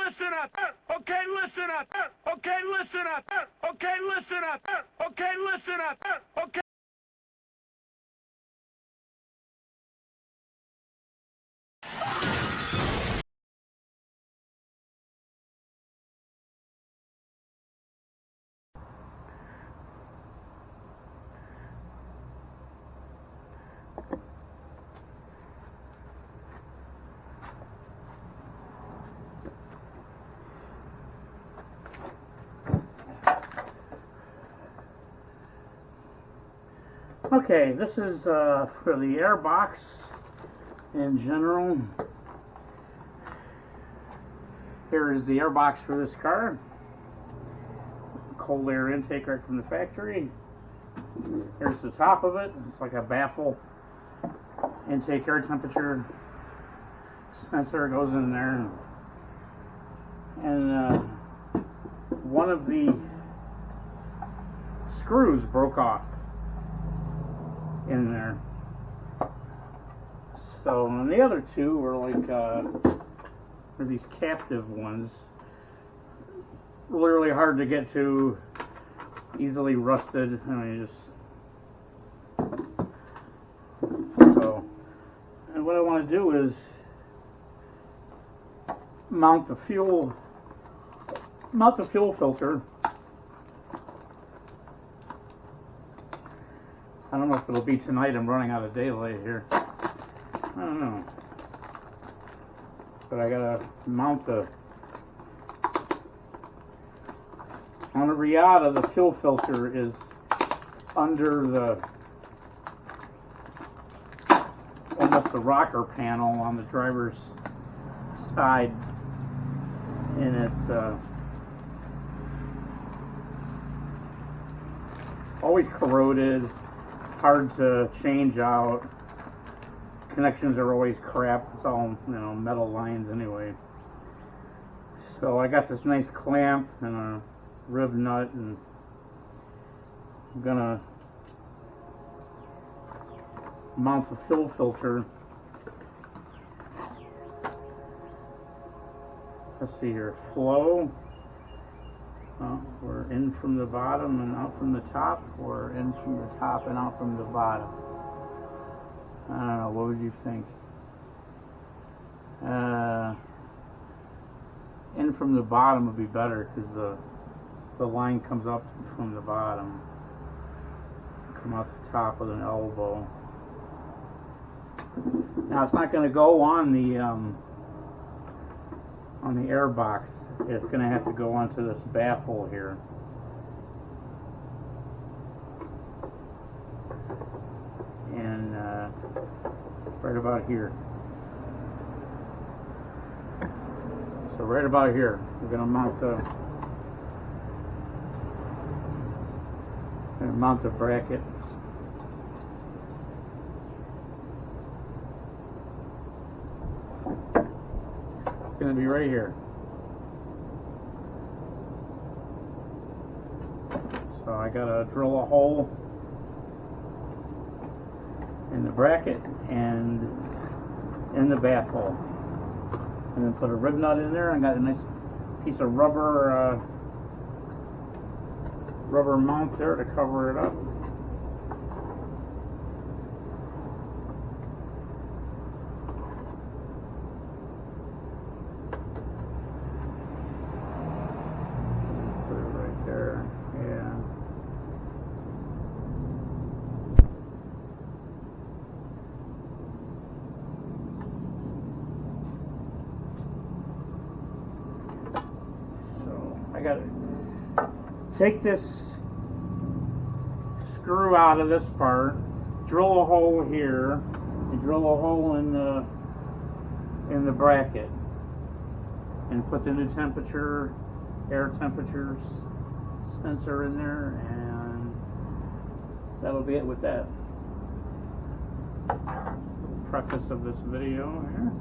listen up. Okay, listen up. Okay, listen up. Okay, listen up. Okay, listen up. Okay. Okay, this is for the air box in general. Here is the air box for this car. Cold air intake right from the factory. Here's the top of it. It's like a baffle. Intake air temperature sensor goes in there. And one of the screws broke off in there. So, and the other two were like were these captive ones. Really hard to get to, easily rusted. I mean, just so. And what I want to do is mount the fuel filter. I don't know if it'll be tonight. I'm running out of daylight here. I don't know. But I gotta mount the on the Riata. The fuel filter is under the almost the rocker panel on the driver's side, and it's always corroded, hard to change out. Connections are always crap. It's all, metal lines anyway. So I got this nice clamp and a rib nut, and I'm gonna mount the fuel filter. Let's see here. Flow. We're in from the bottom and out from the top, or in from the top and out from the bottom. I don't know, what would you think? In from the bottom would be better, because the line comes up from the bottom. Come out the top with an elbow. Now it's not going to go on the air box. It's going to have to go onto this baffle here. And right about here. So right about here, we're going to mount the bracket. It's going to be right here. So I got to drill a hole in the bracket and in the baffle, and then put a rib nut in there. I got a nice piece of rubber mount there to cover it up. Put it right there. Yeah. I gotta take this screw out of this part, drill a hole here, and drill a hole in the bracket, and put the new air temperature sensor in there, and that'll be it with that. Preface of this video here.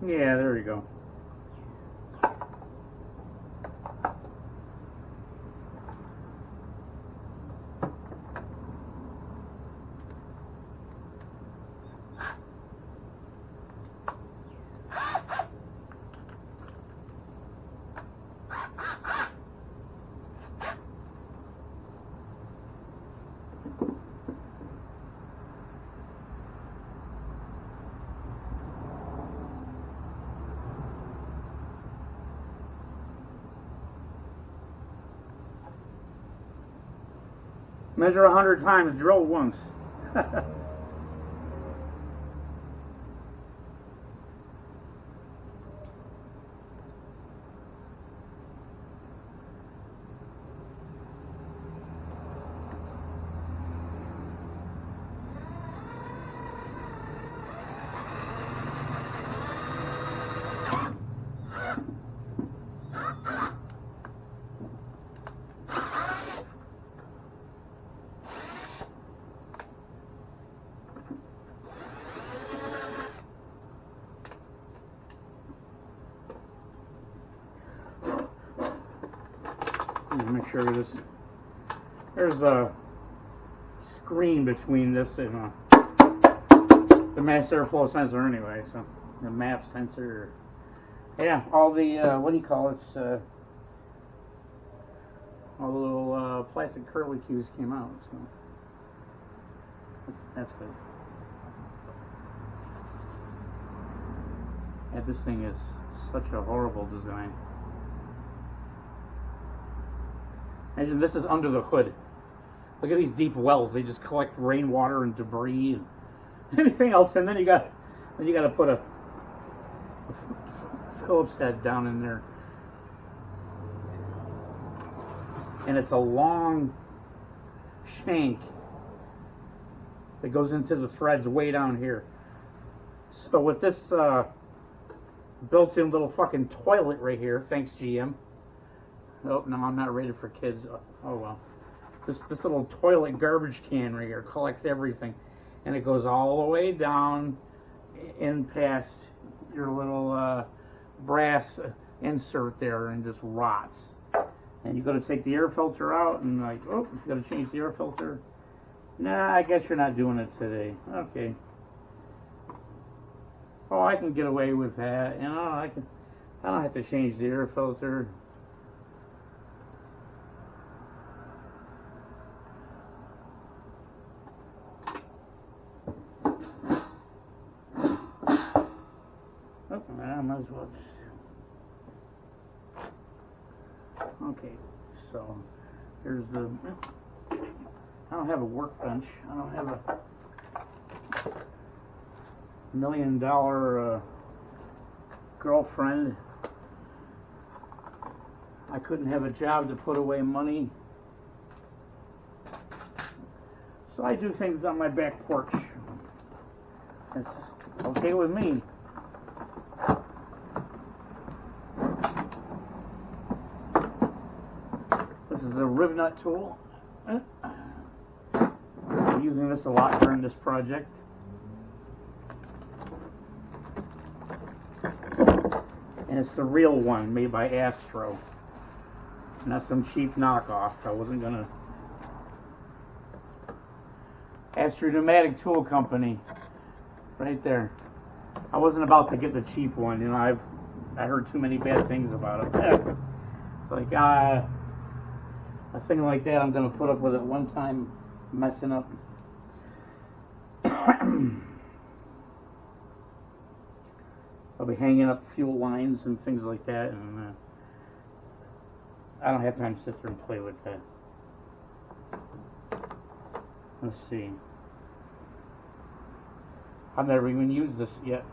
Yeah, there you go. Measure 100 times, drill once. Make sure there's a screen between this and the mass airflow sensor anyway, so the map sensor. Yeah, all the what do you call it? All the little plastic curly cues came out, so that's good. Yeah, this thing is such a horrible design. Imagine this is under the hood. Look at these deep wells. They just collect rainwater and debris and anything else, and then you got to put a Phillips head down in there. And it's a long shank that goes into the threads way down here. So with this built-in little fucking toilet right here, thanks GM. Oh, no, I'm not rated for kids. Oh well. This little toilet garbage can right here collects everything, and it goes all the way down in past your little brass insert there and just rots. And you got to take the air filter out, and like, oh, you got to change the air filter. Nah, I guess you're not doing it today. Okay. Oh, I can get away with that. You know, I don't have to change the air filter. Oh, I might as well just. Okay, so here's the. I don't have a workbench. I don't have a $1 million girlfriend. I couldn't have a job to put away money. So I do things on my back porch. That's okay with me. This is a rib nut tool. I'm using this a lot during this project. And it's the real one made by Astro. Not some cheap knockoff. I wasn't gonna. Astro Pneumatic Tool Company. Right there. I wasn't about to get the cheap one, you know, I heard too many bad things about it. Like, a thing like that, I'm gonna put up with it one time messing up. I'll be hanging up fuel lines and things like that, and I don't have time to sit there and play with that. Let's see. I've never even used this yet.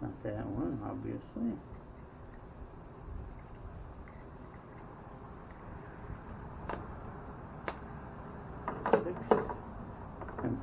Not that one, obviously. And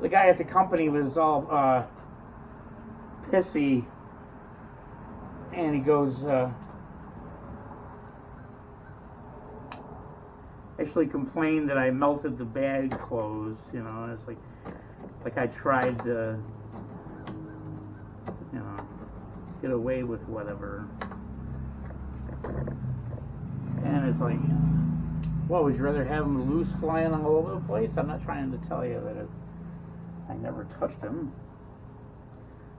the guy at the company was all pissy, and he goes, actually complained that I melted the bag closed, you know, and it's like I tried to, you know, get away with whatever. And it's like, what, would you rather have them loose flying all over the place? I'm not trying to tell you that I never touched them.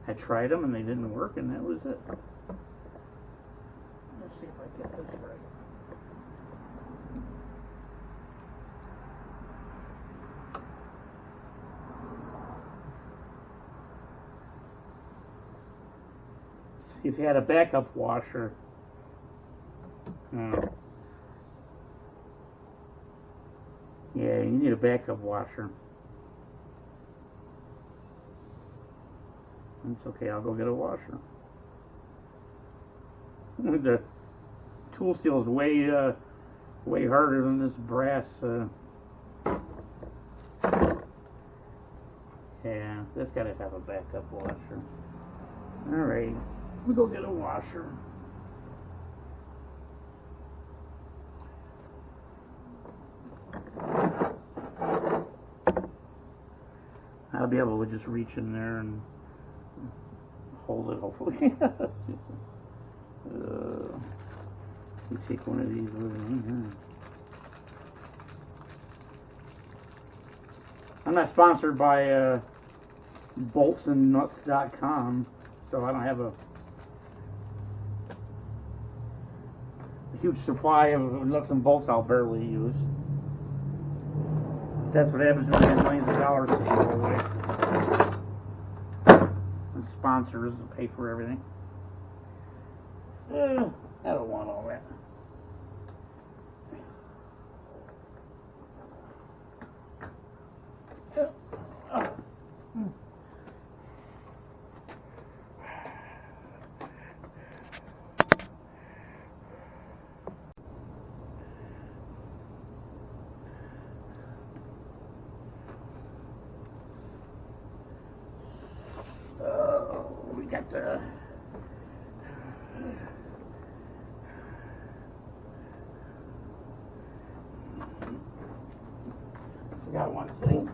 I tried them and they didn't work, and that was it. Let's see if I get this right. See if you had a backup washer. Yeah, you need a backup washer. It's okay, I'll go get a washer. The tool steel is way harder than this brass. Yeah, that's got to have a backup washer. All right, we'll go get a washer. I'll be able to just reach in there and hold it, hopefully. Let me take one of these with me. I'm not sponsored by boltsandnuts.com, so I don't have a huge supply of nuts and bolts I'll barely use. That's what happens when you have millions of dollars to go away. And sponsors will pay for everything. I don't want all that. We got the forgot one thing.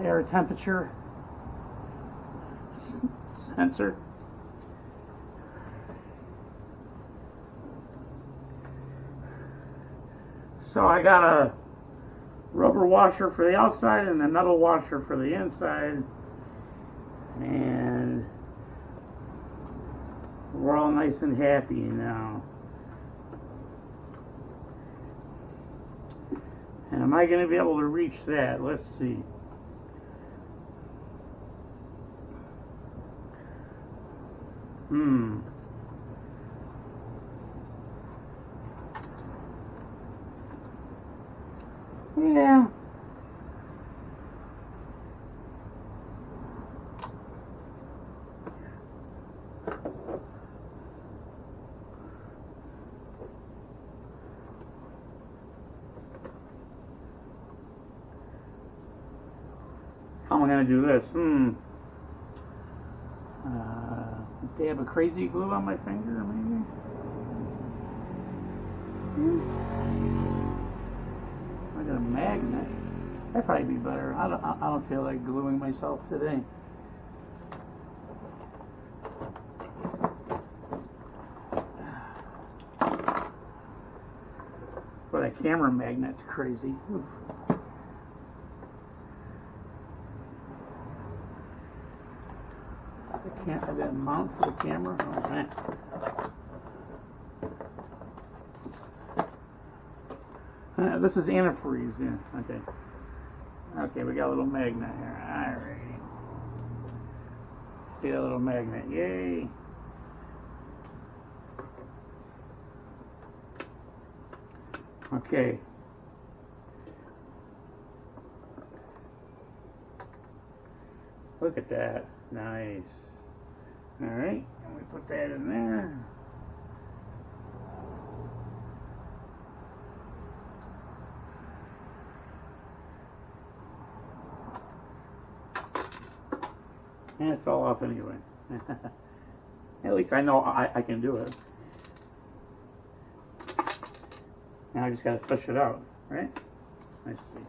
Air temperature sensor. So I got a rubber washer for the outside and a metal washer for the inside, and we're all nice and happy now. And am I going to be able to reach that? Let's see. Yeah. How am I going to do this? They have a crazy glue on my finger, maybe? I got a magnet. That'd probably be better. I don't feel like gluing myself today. But a camera magnet's crazy. Oof. I can't have that mount for the camera. This is antifreeze, yeah, okay. Okay, we got a little magnet here. Alright. See that little magnet, yay! Okay. Look at that. Nice. Alright, and we put that in there. And it's all off anyway. At least I know I can do it. Now I just gotta push it out, right? Let's see.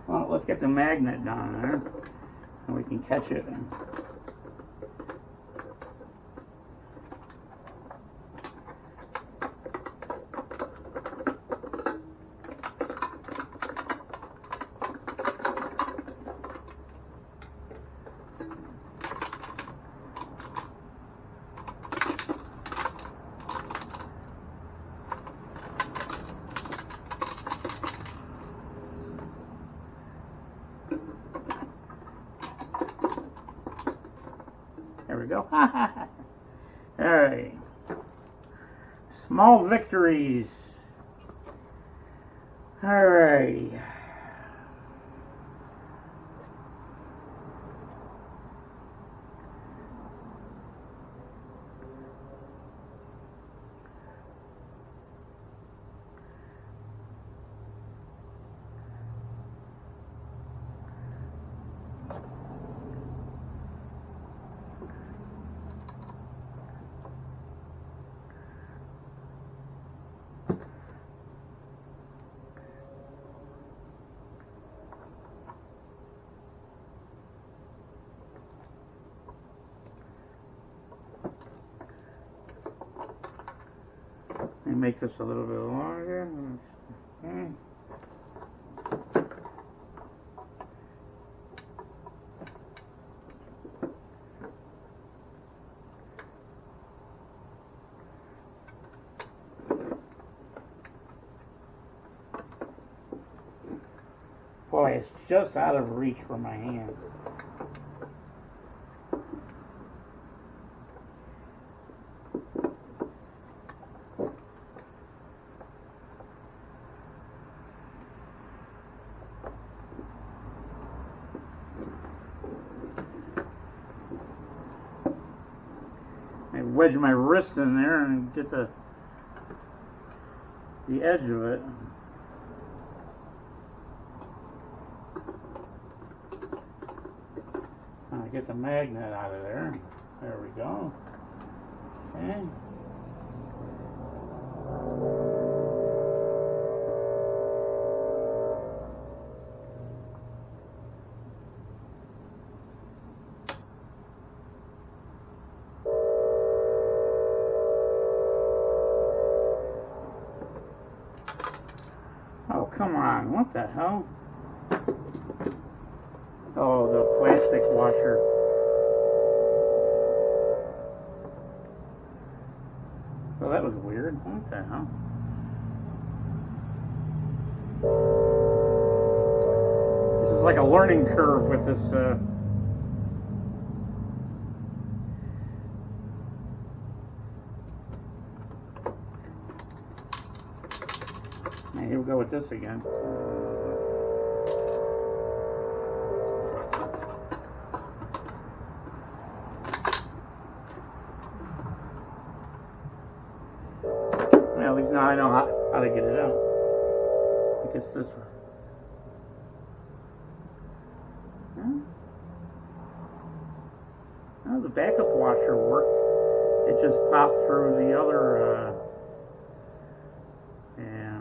Well, let's get the magnet down there, and we can catch it. There we go. Alright. Small victories. Alright. And make this a little bit longer. Okay. Boy, it's just out of reach for my hand. I wedge my wrist in there and get the edge of it. Get the magnet out of there. There we go. Okay. Oh, come on. What the hell? Oh, the plastic washer. Well, that was weird. What the hell? This is like a learning curve with this. Here we go with this again. At least now I know how to get it out. I guess this one. Huh? Oh, the backup washer worked. It just popped through the other. Yeah.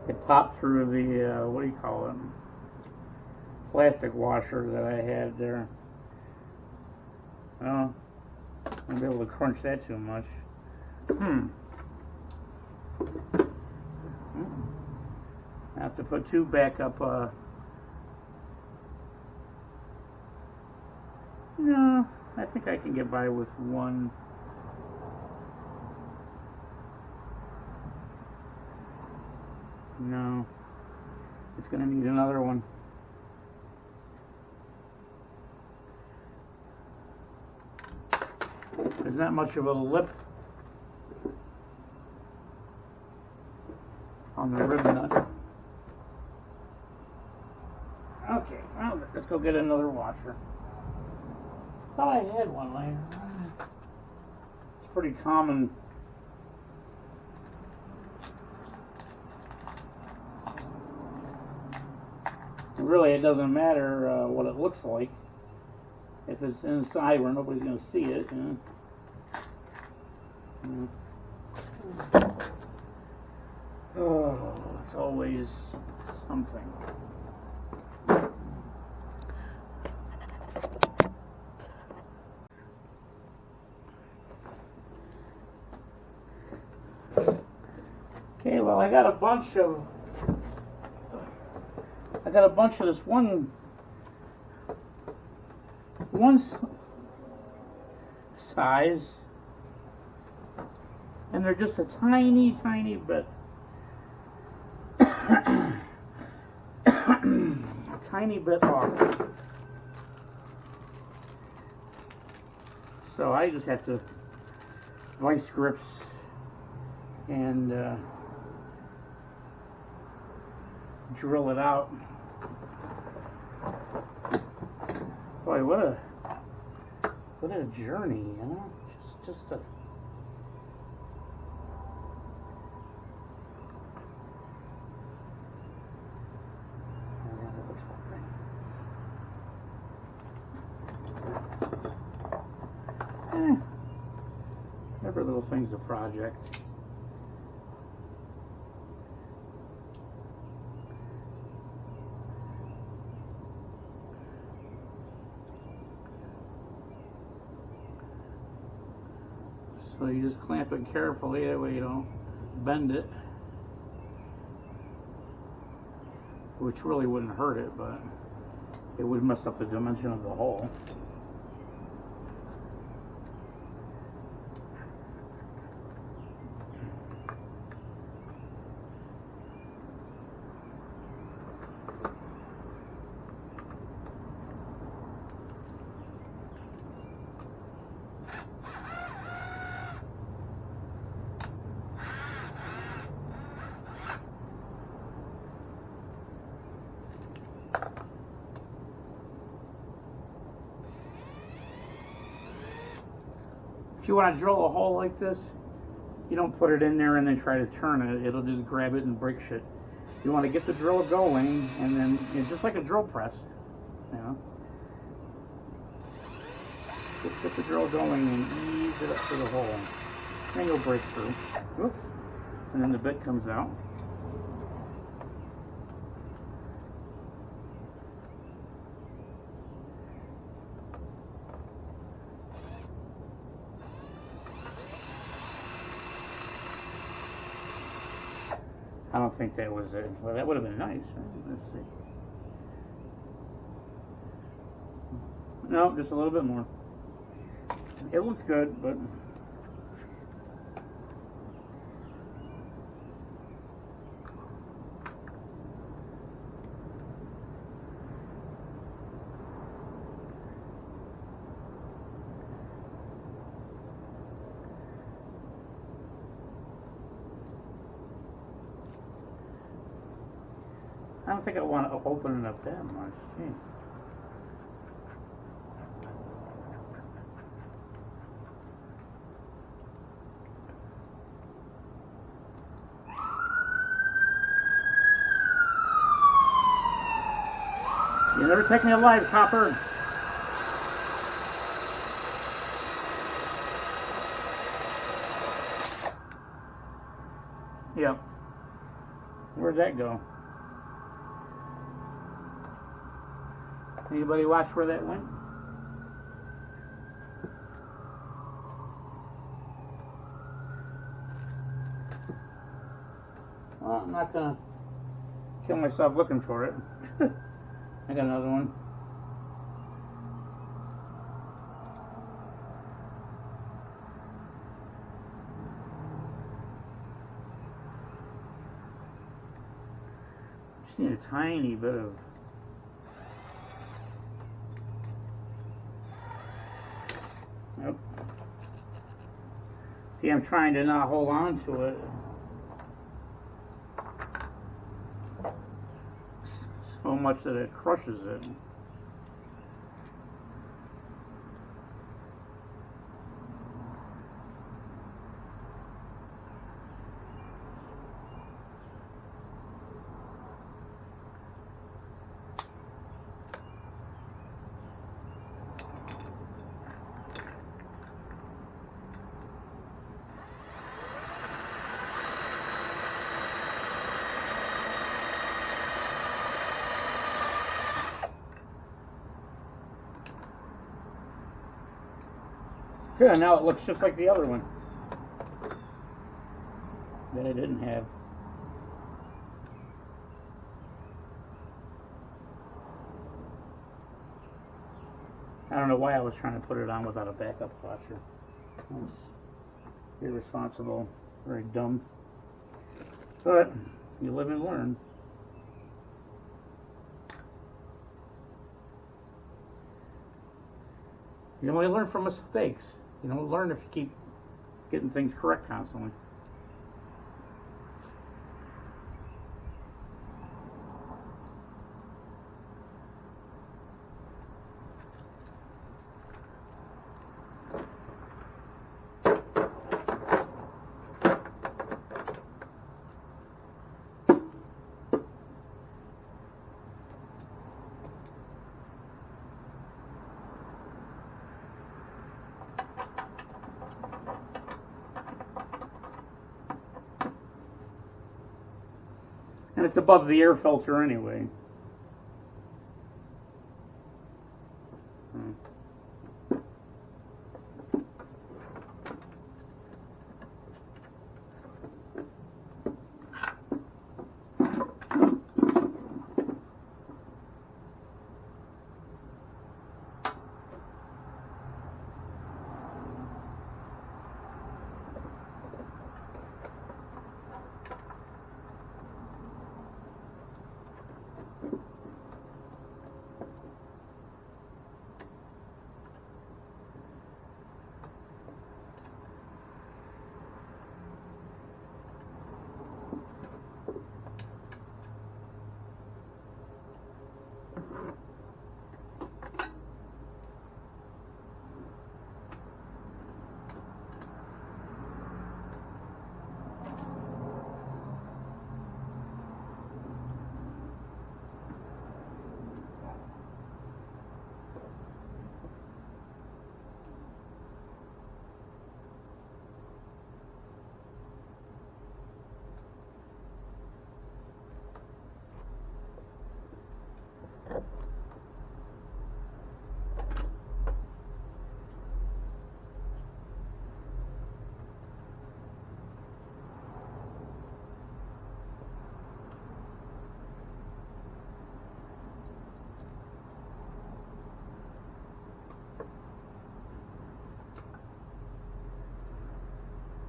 It popped through the, what do you call it? Plastic washer that I had there. Well, I won't be able to crunch that too much. I have to put two backup, no, I think I can get by with one. No, it's going to need another one. There's not much of a lip on the rib nut. Okay, well, let's go get another washer. Thought I had one laying around. It's pretty common. Really, it doesn't matter what it looks like. If it's inside where nobody's going to see it, Oh, it's always something. Okay, well, I got a bunch of this one size, and they're just a tiny bit, a tiny bit off. So I just have to vice grips and drill it out. Boy, what a journey, you know? Just a every little thing's a project. So you just clamp it carefully, that way you don't bend it. Which really wouldn't hurt it, but it would mess up the dimension of the hole. If you want to drill a hole like this, you don't put it in there and then try to turn it. It'll just grab it and break shit. You want to get the drill going, and then it's just like a drill press, you know. Just get the drill going and ease it up to the hole. Then you'll break through. Whoops. And then the bit comes out. I don't think that was it. Well, that would have been nice. Let's see. No, just a little bit more. It looks good, but I don't think I want to open it up that much. Gee. You never take me alive, copper. Yep. Where'd that go? Anybody watch where that went? Well, I'm not gonna kill myself looking for it. I got another one. Just need a tiny bit of. Nope. See, I'm trying to not hold on to it so much that it crushes it. Good, now it looks just like the other one that I didn't have. I don't know why I was trying to put it on without a backup washer. That's irresponsible, very dumb. But you live and learn. You only learn from mistakes. You don't learn if you keep getting things correct constantly. And it's above the air filter anyway.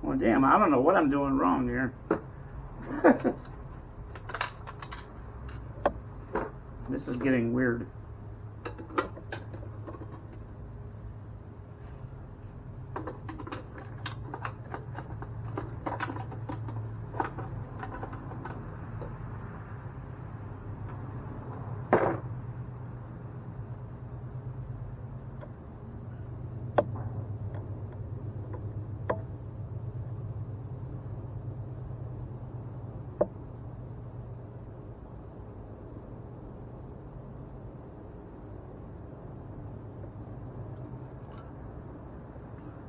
Well, damn, I don't know what I'm doing wrong here. This is getting weird.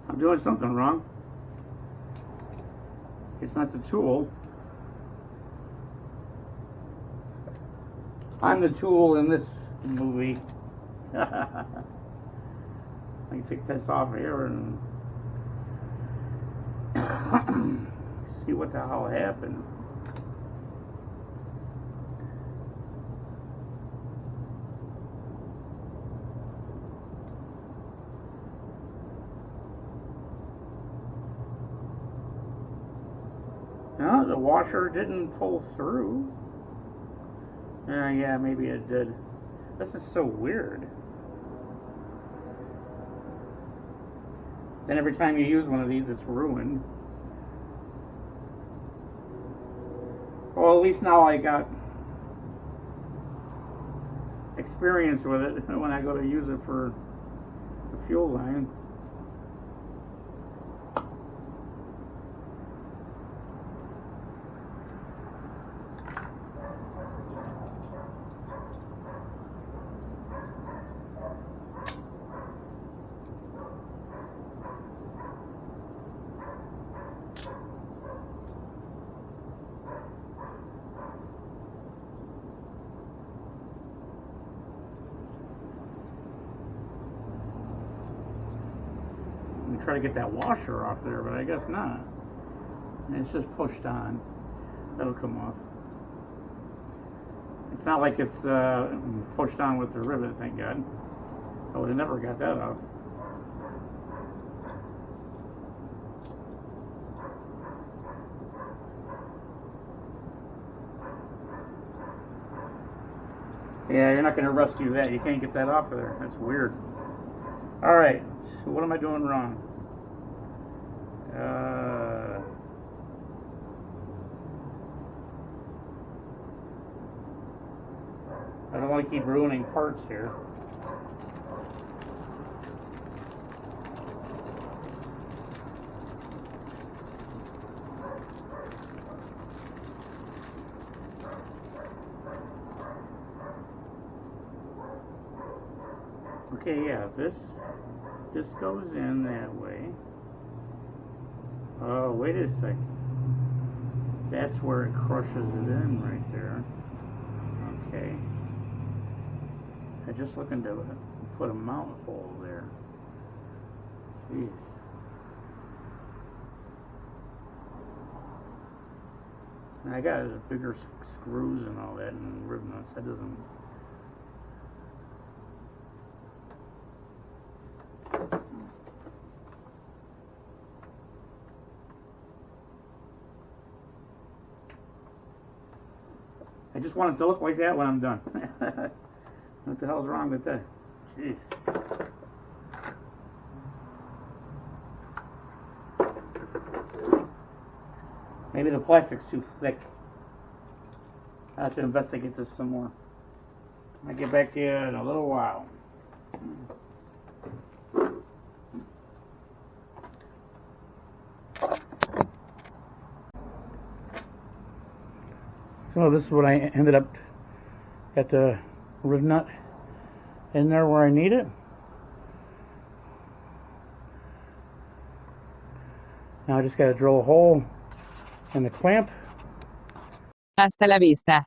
I'm doing something wrong. It's not the tool. I'm the tool in this movie. I can take this off here and see what the hell happened. No, the washer didn't pull through. Yeah, maybe it did. This is so weird. Then every time you use one of these, it's ruined. Well, at least now I got experience with it when I go to use it for the fuel line. Try to get that washer off there, but I guess not. And it's just pushed on. That'll come off. It's not like it's pushed on with the rivet, thank God. I would have never got that off. Yeah, you're not going to rescue that. You can't get that off of there. That's weird. Alright, so what am I doing wrong? I don't want to keep ruining parts here. Okay, yeah, this goes in that way. Oh, wait a second. That's where it crushes it in right there. Okay. I'm just looking to put a mount hole there. Jeez. And I got bigger screws and all that and rib nuts. That doesn't... I just want it to look like that when I'm done. What the hell's wrong with that? Jeez. Maybe the plastic's too thick. I have to investigate this some more. I'll get back to you in a little while. So this is what I ended up, got the rib nut in there where I need it. Now I just got to drill a hole in the clamp. Hasta la vista,